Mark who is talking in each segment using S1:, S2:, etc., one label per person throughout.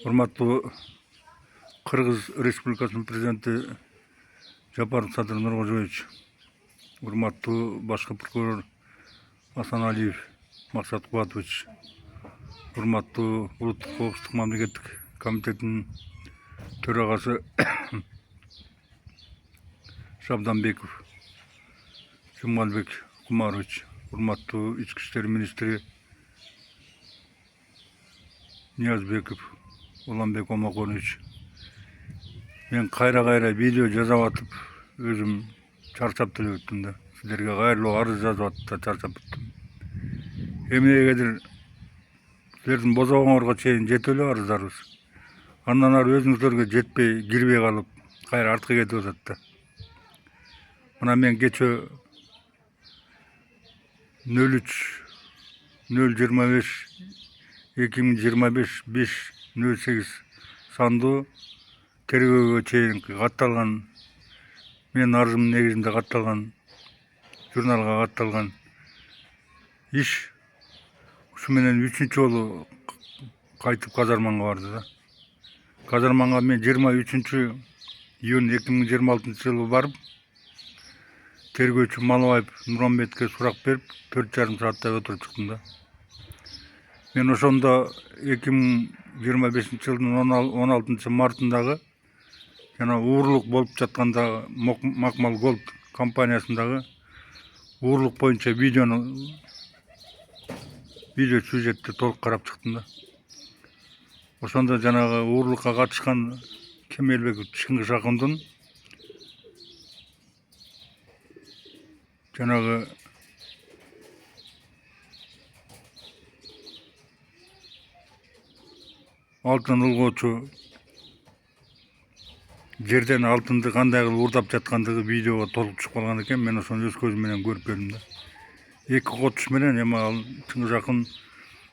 S1: Урматтуу Кыргыз Республикасынын президенти Жапаров Садыр Нуркожоевич, урматтуу башкы прокурор Асаналиев Максат Кубатович, урматтуу Улуттук коопсуздук мамлекеттик комитетинин төрагасы Шабданбеков Жумалбек Кумарович, урматтуу ички иштер министри Ниязбеков Уланбек Омаконович. Мен кайра видео жазап атып, өзүм чарчап делебеттим да. Силерге кайрылуу арыз жазып атып да чарчап бүттүм. Эмнегедир силердин бозогоңорго чейин жетип эле арыздарыбыз. Андан ары өзүңүздөргө жетпей, кирбей калып, кайра артка кетип атат да. Мына мен кече 03.025.2025-5.08 сандуу тергөөгө чейин катталган, мен арызымдын негизинде катталган, журналга катталган иш ушу менен 3-чү жолу кайтып Казарманга барды да. Казарманга мен 23-июнь 2026 жылы барып, тергөөчү Малыбаев Нурамбетке сурак берип, 4,5 сааттай отуруп чыктым да. Мен ошондо 2025 жылдын 16 мартындагы жана уурулук болуп жатканда Макмал Голд компаниясындагы уурулук боюнча видео сюжетти толук карап чыктым да. Ошондо жанагы уурулукка катышкан Кемелбеков Чыңгыз Акундун жанагы алтын улгоочу жерден алтынды кандай кылып уурдап жаткандыгы видеого толук чыгып калган экен. Мен ошону өз көзүм менен көрүп келдим да. Эки котуш менен эми ал Чыңгыз Акун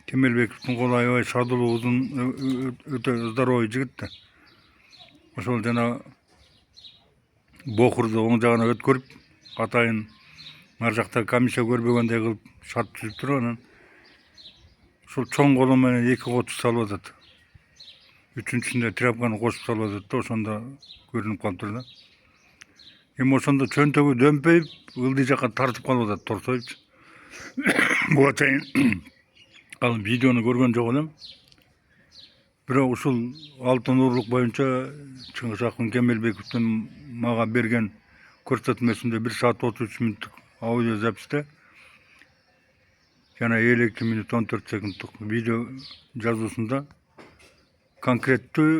S1: Кемелбековдун колу аябай шадылуу, узун, өтө здоровый жигит да. Ошол жана бокурду оң жагына өткөрүп, атайын ар жакта комиссия көрбөгөндөй кылып шарт түзүп туруп, анан ушул чоң колу менен эки котуш салып атат. Үчүнчүсүндө тряпканы кошуп салып атат да, ошондо көрүнүп калыптыр да. Эми ошондо чөнтөгү дөмпөйүп, ылдый жакка тартып калып атат, торсоюпчу. Буга чейин ал видеону көргөн жок элем. Бирок ушул алтын уурулук боюнча Чыңгыз Акун Кемелбековдун мага берген көрсөтмөсүндө 1 саат 33 мүнөттүк аудио записьте жана 52 мүнөт 14 секундтук видео жазуусунда конкреттүү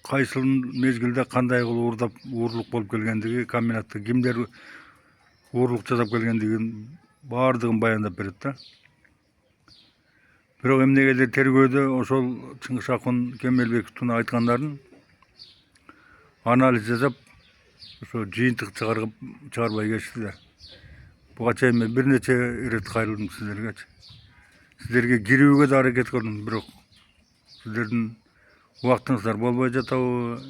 S1: кайсыл мезгилде кандай кылып уурулук болуп келгендиги, комбинатта кимдер уурулук жасап келгендигин баардыгын баяндап берет да. Бирок эмнегедир тергөөдө ошол Чыңгыз Акун Кемелбековдун айткандарын анализ жасап, ошо жыйынтык чыгарбай кетишти да. Буга чейин мен бир нече ирет кайрылдым силергечи. Силерге кирүүгө да аракет кылдым, бирок силердин убактыңыздар болбой жатабы,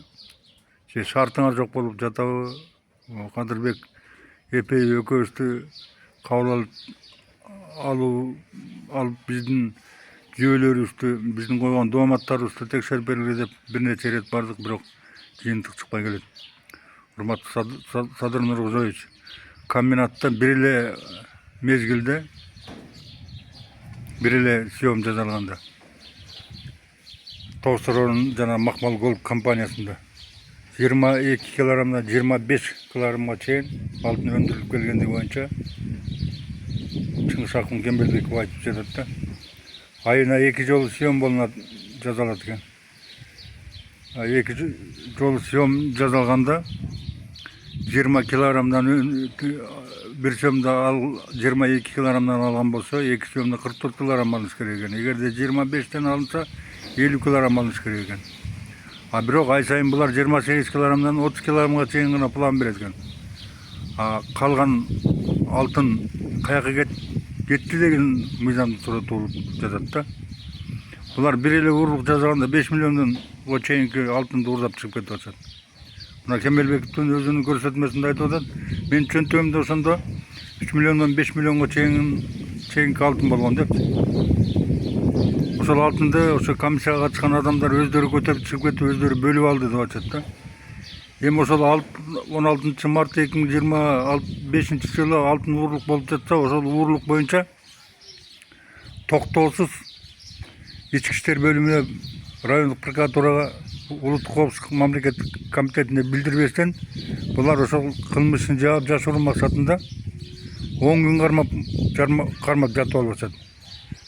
S1: же шартыңар жок болуп жатабы, Кадырбек Эпеев экөөбүздү кабыл алып биздин жүйөлөрүбүздү, биздин койгон дооматтарыбызды текшерип бергиле деп бир нече ирет бардык, бирок жыйынтык чыкпай келет. Урматтуу Садыр Нуркожоевич, комбинатта бир эле мезгилде, бир эле съем жасалганда, Тоосорон жана Макмал Голд компаниясында 22 килограммдан 25 килограммга чейин алтын өндүрүлүп келгендиги боюнча Чыңгыз Акун Кемелбеков айтып жатат да. Айына 2 жолу съем жасалат экен. 2 жолу съем жасалганда 20 килограммдан бир съемда ал 22 килограммдан алган болсо, 2 съемда 44 килограмм алыш керек экен. Эгерде 25тен алынса 50 килограмм алыш керек экен. Бирок ай сайын булар 28 килограммдан 30 килограммга чейин гана план берет экен. Калган алтын каяка кетти деген мыйзам туулуп жатат да. Булар бир эле уурулук жасаганда 5 миллиондон чейинки алтынды уурдап чыгып кетип атышат. Мына Кемелбековдун өзүнүн көрсөтмөсүндө айтып атат, мен чөнтөгүмдө ошондо 3 миллиондон 5 миллионго чейинки алтын болгон деп. ошол алтынды ошо комиссияга катышкан адамдар өздөрү көтөрүп чыгып кетип өздөрү бөлүп алды деп атышат да. Эми ошол 16 март 2025 жылы алтын уурлук болуп жатса, ошол уурлук боюнча токтоосуз ички иштер бөлүмүнө, райондук прокуратурага, улуттук коопсуздук мамлекеттик комитетине билдирбестен булар ошол кылмышын жаап жашыруу максатында 10 күн кармап жатып алып атышат.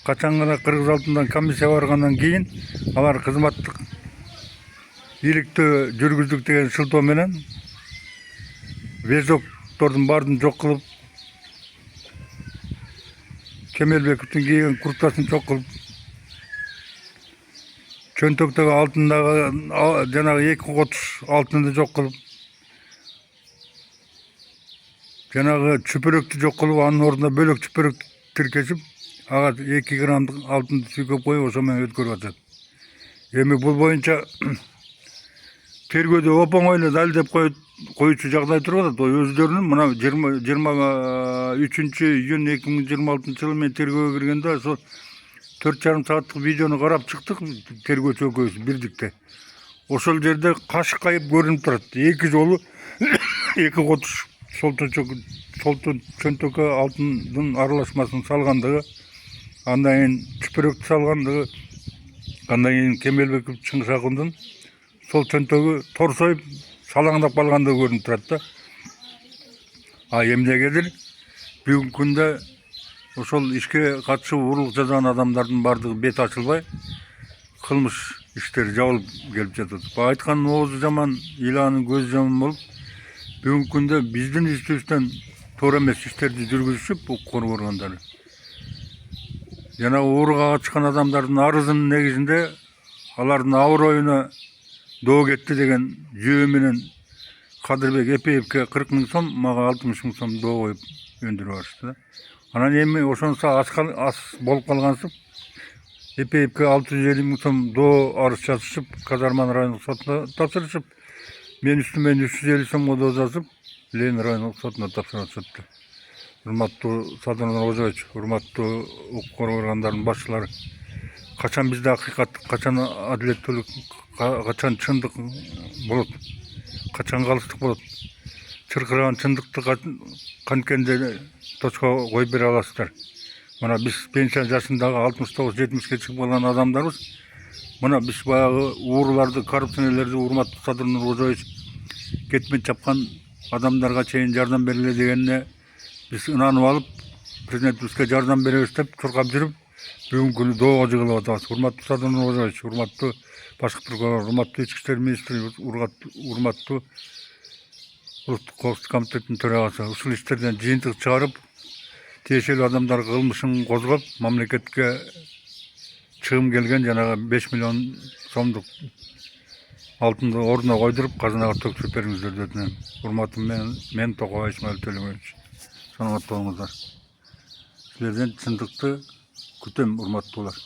S1: Качан гана Кыргыз алтындан комиссия баргандан кийин алар кызматтык иликтөө жүргүздүк деген шылтоо менен вездоктордун баарын жок кылып, Кемелбековдун кийген курткасын жок кылып, чөнтөктөгү алтындагы жанагы 2 котуш алтынды жок кылып, жанагы чүпөрөктү жок кылып, анын ордуна бөлөк чүпөрөк тиркешип, ага 2 граммдык алтынды сүйкөп коюп, ошо менен өткөрүп атат. Эми бул боюнча тергөөдө оп-оңой эле далилдеп коюучу жагдай туруп атат. Өздөрүнүн мына 23 июнь 2026 жылы мен тергөөгө киргенде ошо 4,5 сааттык видеону карап чыктык, тергөөчү экөөбүз бирдикте. Ошол жерде кашык кайып көрүнүп турат. 2 жолу 2 котуш сол чөнтөккө алтындын аралашмасын салгандыгы, андан кийин чүпөрөктү салгандыгы, андан кийин Кемелбеков Чыңгыз Акундун сол чөнтөгү торсоюп салаңдап калгандыгы көрүнүп турат да. Эмнегедир бүгүнкү күндө ошол ишке катышып уурлук жасаган адамдардын баардыгы бет ачылбай, кылмыш иштери жабылып келип жатат. Айткан оозу жаман, ыйлаанын көзү жаман болуп, бүгүнкү күндө биздин үстүбүздөн туура эмес иштерди жүргүзүшүп, укук органдары. Жана ууруга катышкан адамдардын арызынын негизинде алардын аброюна доо кетти деген жүйө менен Кадырбек Эпеевке 40 000 сом, мага 60 000 сом доо коюп өндүрүп алышты да. Анан эми ошонусу аз болуп калгансып, Эпеевке 650 000 сом доо арыз жазышып, Казарман райондук сотуна тапшырышып, мен үстүмө 350 сомго доо жазып, Ленин райондук сотуна тапшырып атышат. Урматтуу Садыр Ожоевич, урматтуу укук органдарынын башчылары, качан бизде акыйкат, качан адилеттүүлүк, качан чындык болот, качан калыстык болот? Чыркыраган чындыкты канткенде точко коюп бере аласыздар. Мына биз пенсия жашындагы 69-70ке чыгып калган адамдарбыз. Мына биз баягы ууруларды, коррупционерлерди урматтуу Садыр Ожоевич кетмен чапкан адамдарга чейин жардам бериле дегенине биз ынанып алып, президентибизге жардам беребиз деп чуркап жүрүп, бүгүнкү күнү доого жыгылып атабыз. Урматтуу Садыр Ожоевич, урматтуу башкы прокурор, урматтуу ички иштер министри, урматтуу улуттук коопсуздук комитетинин төрагасы, ушул иштерден жыйынтык чыгарып, тиешелүү адамдар кылмышын козгоп, мамлекетке чыгым келген жанагы 5 миллион сомдук алтынды ордуна койдуруп, казынага төкчүп бериңиздер деп өтүнөм. Урматым мен Токобай Исмаил Төлөгөевич. Саламатта болуңуздар. Силерден чындыкты күтөм, урматтуулар.